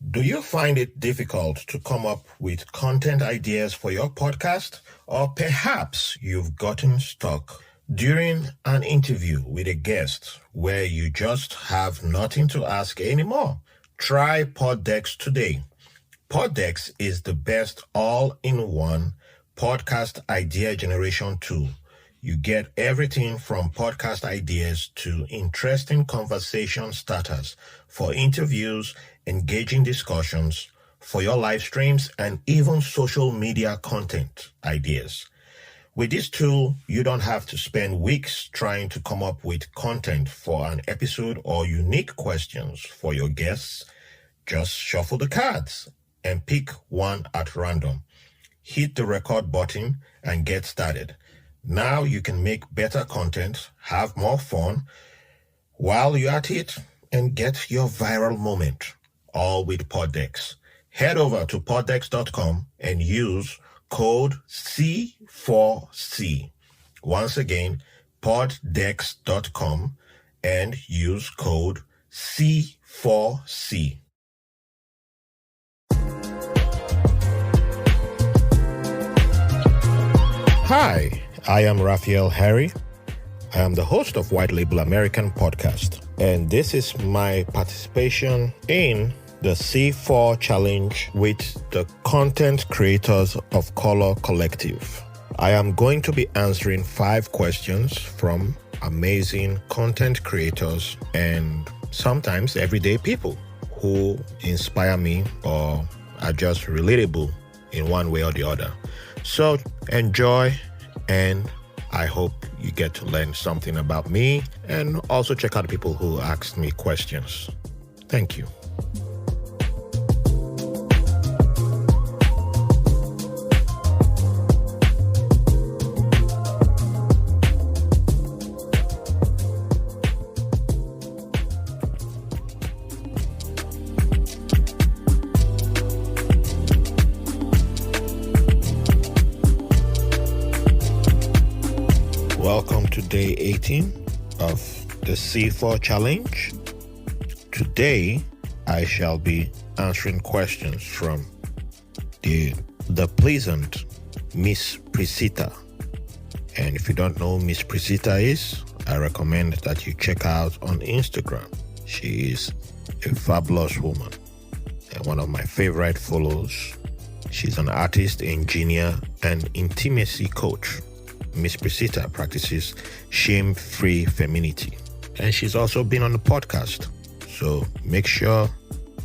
Do you find it difficult to come up with content ideas for your podcast? Or perhaps you've gotten stuck during an interview with a guest where you just have nothing to ask anymore? Try Poddex today. Poddex is the best all-in-one podcast idea generation tool. You get everything from podcast ideas to interesting conversation starters for interviews, engaging discussions, for your live streams, and even social media content ideas. With this tool, you don't have to spend weeks trying to come up with content for an episode or unique questions for your guests. Just shuffle the cards and pick one at random. Hit the record button and get started. Now you can make better content, have more fun while you're at it, and get your viral moment, all with Poddex. Head over to poddex.com and use code C4C. Once again, poddex.com and use code C4C. Hi, I am Raphael Harry. I am the host of White Label American Podcast, and this is my participation in the C4 Challenge with the Content Creators of Color Collective. I am going to be answering 5 questions from amazing content creators and sometimes everyday people who inspire me or are just relatable in one way or the other. So enjoy, and I hope you get to learn something about me, and also check out the people who asked me questions. Thank you. Welcome to day 18 of the C4 Challenge. Today, I shall be answering questions from the pleasant Ms.Preseeta. And if you don't know who Ms.Preseeta is, I recommend that you check out on Instagram. She is a fabulous woman and one of my favorite follows. She's an artist, engineer, and intimacy coach. Ms.Preseeta practices shame-free femininity, and she's also been on the podcast. So make sure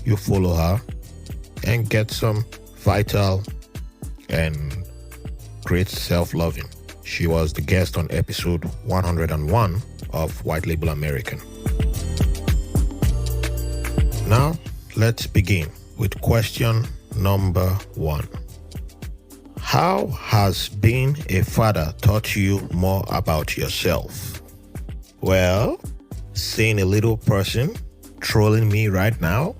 you follow her and get some vital and great self-loving. She was the guest on episode 101 of White Label American. Now, let's begin with question number 1. How has being a father taught you more about yourself? Well, seeing a little person trolling me right now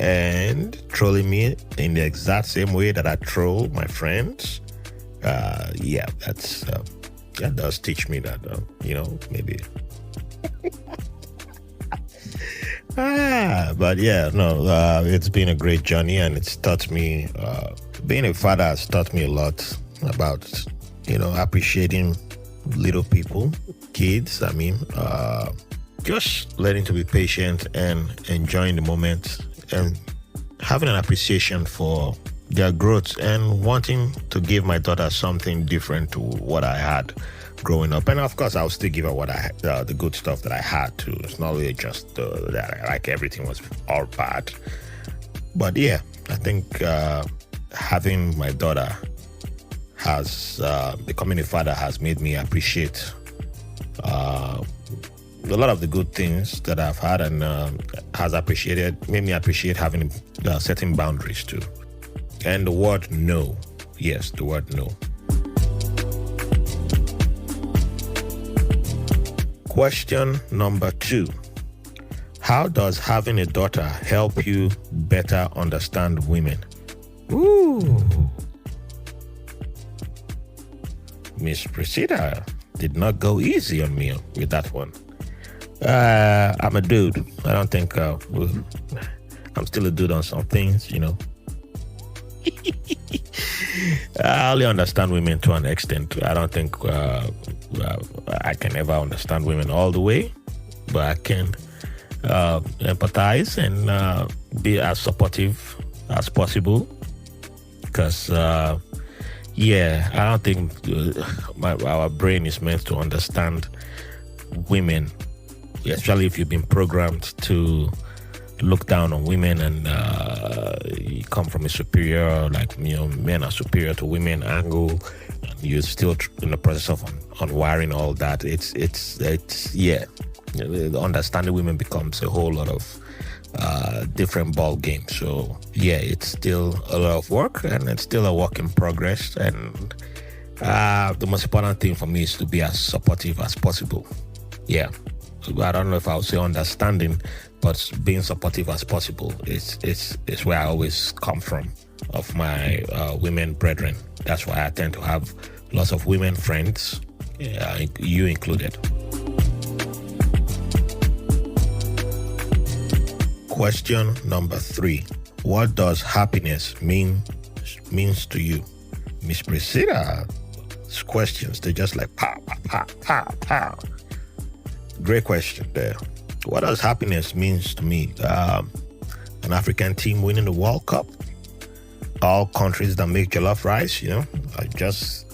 and trolling me in the exact same way that I troll my friends, that does teach me that, maybe. It's been a great journey, and it's taught me, being a father has taught me a lot about, appreciating little people, kids. Just learning to be patient and enjoying the moment and having an appreciation for their growth and wanting to give my daughter something different to what I had growing up. And of course, I'll still give her what the good stuff that I had too. It's not really just that like everything was all bad. But yeah, I think having my daughter becoming a father has made me appreciate a lot of the good things that I've had, and made me appreciate having setting boundaries too. And the word no. Yes, the word no. Question number 2. How does having a daughter help you better understand women? Ooh. Ms.Preseeta did not go easy on me with that one. I'm a dude. I don't think I'm still a dude on some things, I only understand women to an extent. I don't think I can ever understand women all the way, but I can empathize and be as supportive as possible. Because, I don't think our brain is meant to understand women, especially if you've been programmed to look down on women and you come from a superior, men are superior to women angle, and you're still in the process of unwiring all that. Understanding women becomes a whole lot of different ball game. So it's still a lot of work, and it's still a work in progress. And the most important thing for me is to be as supportive as possible. Yeah. I don't know if I would say understanding, but being supportive as possible is where I always come from, of my women brethren. That's why I tend to have lots of women friends, you included. Question number 3. What does happiness means to you? Ms.Preseeta, these questions, they're just like pow, pow, pow, pow. Great question there. What does happiness means to me? An African team winning the World Cup. All countries that make jollof rice, just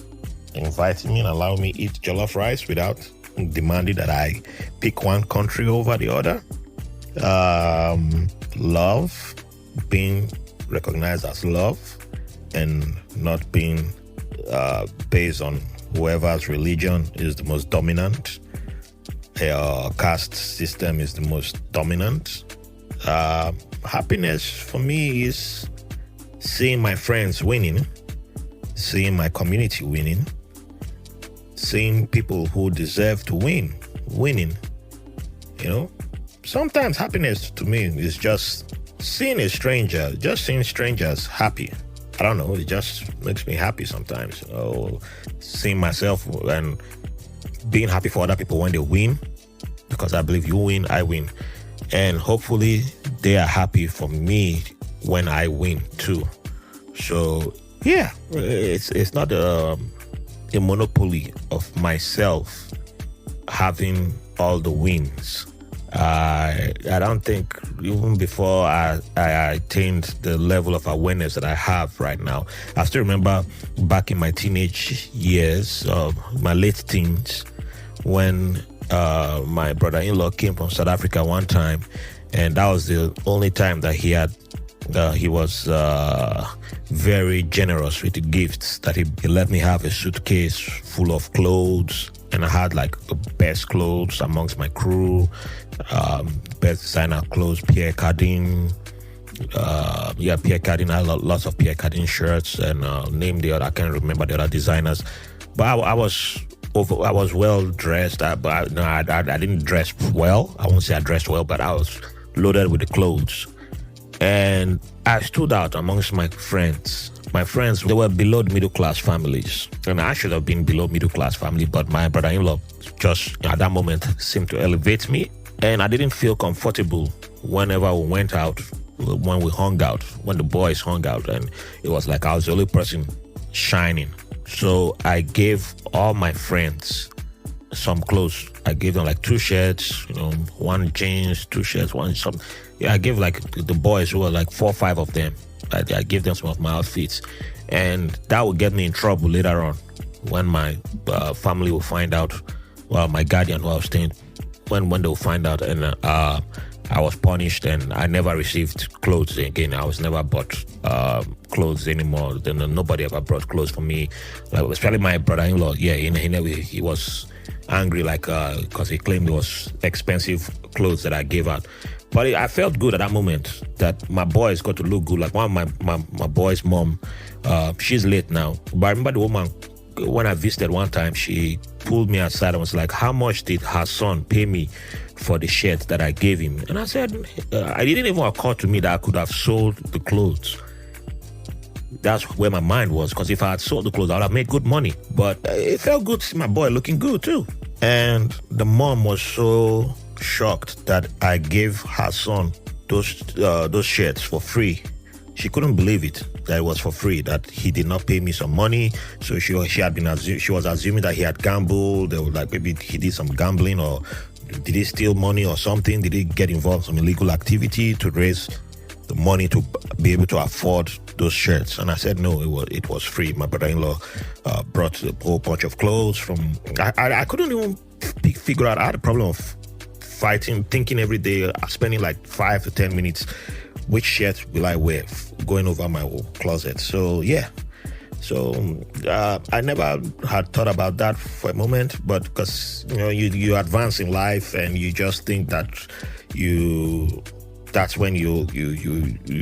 inviting me and allow me eat jollof rice without demanding that I pick one country over the other. Love, being recognized as love and not being based on whoever's religion is the most dominant. Caste system is the most dominant. Happiness for me is seeing my friends winning, seeing my community winning, seeing people who deserve to winning. Sometimes happiness to me is just seeing strangers happy. I don't know, it just makes me happy sometimes. Seeing myself and being happy for other people when they win, because I believe you win, I win. And hopefully they are happy for me when I win too. So it's not a monopoly of myself having all the wins. I don't think even before I attained the level of awareness that I have right now. I still remember back in my teenage years, my late teens, when my brother-in-law came from South Africa one time, and that was the only time that he was very generous with the gifts that he let me have a suitcase full of clothes, and I had like the best clothes amongst my crew, best designer clothes, Pierre Cardin. Pierre Cardin. I had lots of Pierre Cardin shirts, and name the other. I can't remember the other designers, but I was well dressed, but I didn't dress well. I won't say I dressed well, but I was loaded with the clothes. And I stood out amongst my friends. My friends, they were below middle class families. And I should have been below middle class family, but my brother-in-law just at that moment seemed to elevate me. And I didn't feel comfortable whenever we went out, when we hung out, when the boys hung out. And it was like I was the only person shining. So I gave all my friends some clothes. I gave them like 2 shirts, one jeans, 2 shirts, one something. Yeah, I gave like the boys who were like 4 or 5 of them. I gave them some of my outfits, and that would get me in trouble later on when my family will find out. Well, my guardian who I was staying, when they will find out, and I was punished, and I never received clothes again. I was never bought clothes anymore. Then nobody ever brought clothes for me, especially my brother-in-law. Yeah, he was angry, because he claimed it was expensive clothes that I gave out. But I felt good at that moment that my boys got to look good. Like one of my boys' mom, she's late now. But I remember the woman, when I visited one time, she pulled me aside and was like, how much did her son pay me for the shirt that I gave him? And I said, it didn't even occur to me that I could have sold the clothes. That's where my mind was, because if I had sold the clothes, I would have made good money. But it felt good to see my boy looking good too. And the mom was so shocked that I gave her son those shirts for free. She couldn't believe it that it was for free, that he did not pay me some money. So she was assuming that he had gambled. They were like, maybe he did some gambling, or did he steal money or something? Did he get involved in some illegal activity to raise the money to be able to afford those shirts? And I said no, it was free. My brother-in-law brought a whole bunch of clothes from. I couldn't even figure out. I had a problem of thinking every day, spending like 5 to 10 minutes. Which shirt will I wear? Going over my closet. So yeah. So I never had thought about that for a moment, but because you advance in life and you just think that that's when you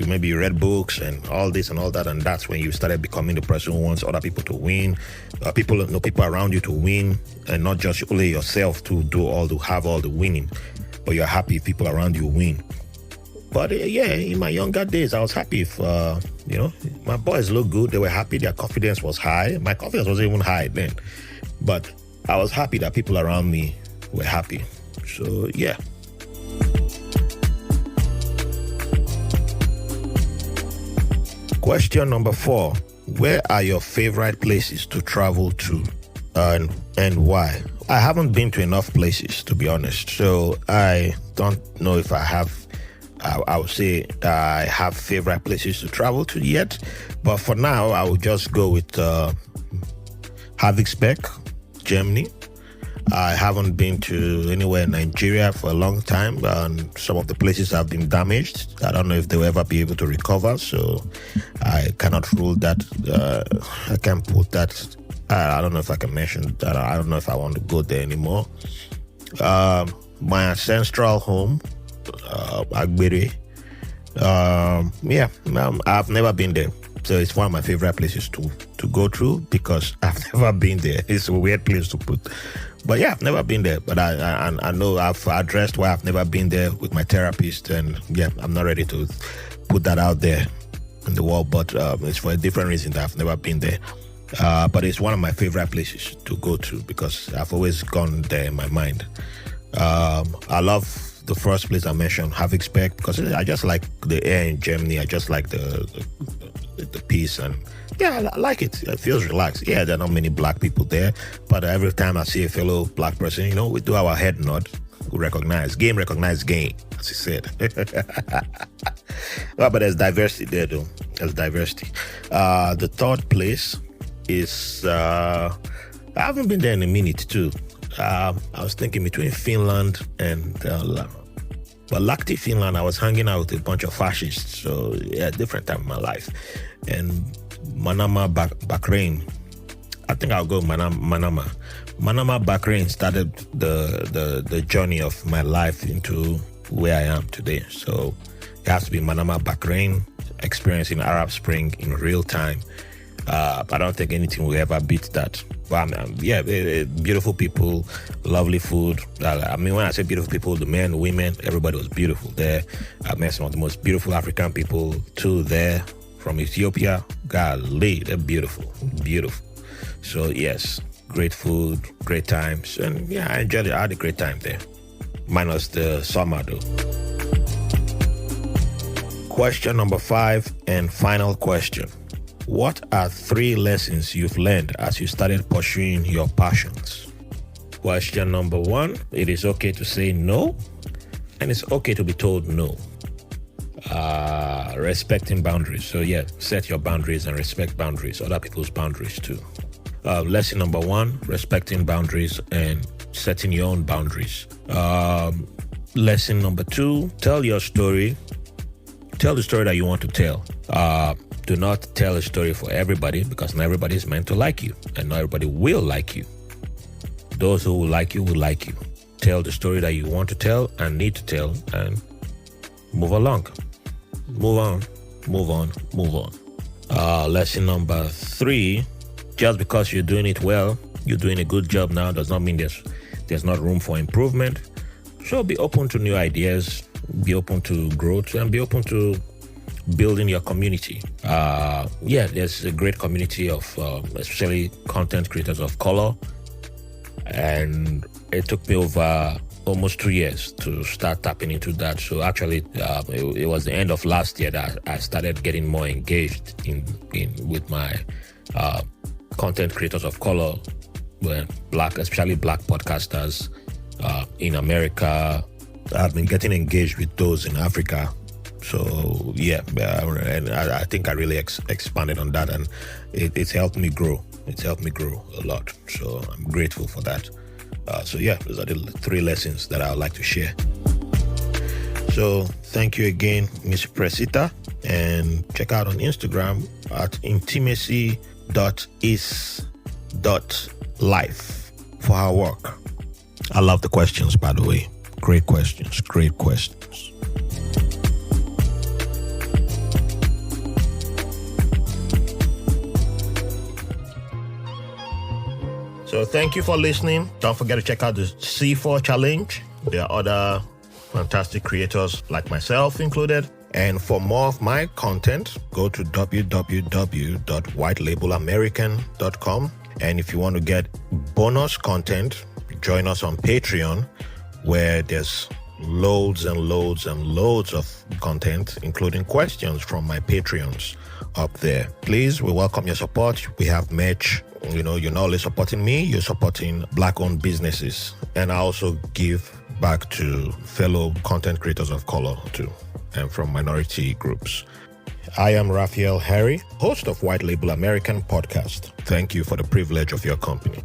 maybe read books and all this and all that, and that's when you started becoming the person who wants other people to win, people around you to win, and not just only yourself to have all the winning, but you're happy if people around you win. But in my younger days, I was happy if, my boys looked good. They were happy. Their confidence was high. My confidence wasn't even high then. But I was happy that people around me were happy. So, yeah. Question number 4. Where are your favorite places to travel to and why? I haven't been to enough places, to be honest. So I don't know if I would say I have favorite places to travel to yet, but for now I will just go with Havixbeck, Germany. I haven't been to anywhere in Nigeria for a long time, and some of the places have been damaged. I don't know if they will ever be able to recover, so I cannot rule that. I can't put that. I don't know if I can mention that. I don't know if I want to go there anymore. My ancestral home, Agbere. I've never been there, so it's one of my favorite places to go through because I've never been there. It's a weird place to put, but yeah, I've never been there. But I know I've addressed why I've never been there with my therapist, and yeah, I'm not ready to put that out there in the world. But it's for a different reason that I've never been there. But it's one of my favorite places to go to because I've always gone there in my mind. I love the first place I mentioned, Havixbeck, because I just like the air in Germany. I just like the peace, and yeah, I like it. It feels relaxed. Yeah, there are not many black people there, but every time I see a fellow black person, we do our head nod. We recognize game, as he said. Well, but there's diversity there, though. There's diversity. The third place is I haven't been there in a minute too. I was thinking between Finland and but Lahti, Finland, I was hanging out with a bunch of fascists, so yeah, different time in my life. And Manama, Bahrain, I think I'll go Manama. Manama, Bahrain started the journey of my life into where I am today. So it has to be Manama, Bahrain, experiencing Arab Spring in real time. I don't think anything will ever beat that. But beautiful people, lovely food. When I say beautiful people, the men, women, everybody was beautiful there. I met some of the most beautiful African people too there from Ethiopia. Golly, they're beautiful. So yes, great food, great times, and yeah, I enjoyed it. I had a great time there, minus the summer though. Question number 5 and final question. What are 3 lessons you've learned as you started pursuing your passions? Question number 1, it is okay to say no, and it's okay to be told no. Respecting boundaries. So yeah, set your boundaries and respect boundaries, other people's boundaries too. Lesson number 1, respecting boundaries and setting your own boundaries. Lesson number 2, tell your story. Tell the story that you want to tell. Do not tell a story for everybody because not everybody is meant to like you, and not everybody will like you. Those who will like you. Tell the story that you want to tell and need to tell, and move along. Move on. Lesson number 3, just because you're doing it well, you're doing a good job now, does not mean there's not room for improvement. So be open to new ideas, be open to growth, and be open to building your community. There's a great community of especially content creators of color, and it took me over almost 2 years to start tapping into that. So actually, it was the end of last year that I started getting more engaged in with my content creators of color, especially black podcasters in America. I've been getting engaged with those in Africa. So yeah, and I think I really expanded on that, and it's helped me grow. It's helped me grow a lot. So I'm grateful for that. So yeah, those are the 3 lessons that I would like to share. So thank you again, Ms.Preseeta, and check out on Instagram at intimacy.is.life for her work. I love the questions, by the way. Great questions. So thank you for listening. Don't forget to check out the C4 Challenge. There are other fantastic creators like myself included. And for more of my content, go to www.whitelabelamerican.com. And if you want to get bonus content, join us on Patreon, where there's loads and loads and loads of content, including questions from my Patreons up there. Please, we welcome your support. We have merch. You're not only supporting me, you're supporting Black-owned businesses. And I also give back to fellow content creators of color too, and from minority groups. I am Raphael Harry, host of White Label American podcast. Thank you for the privilege of your company.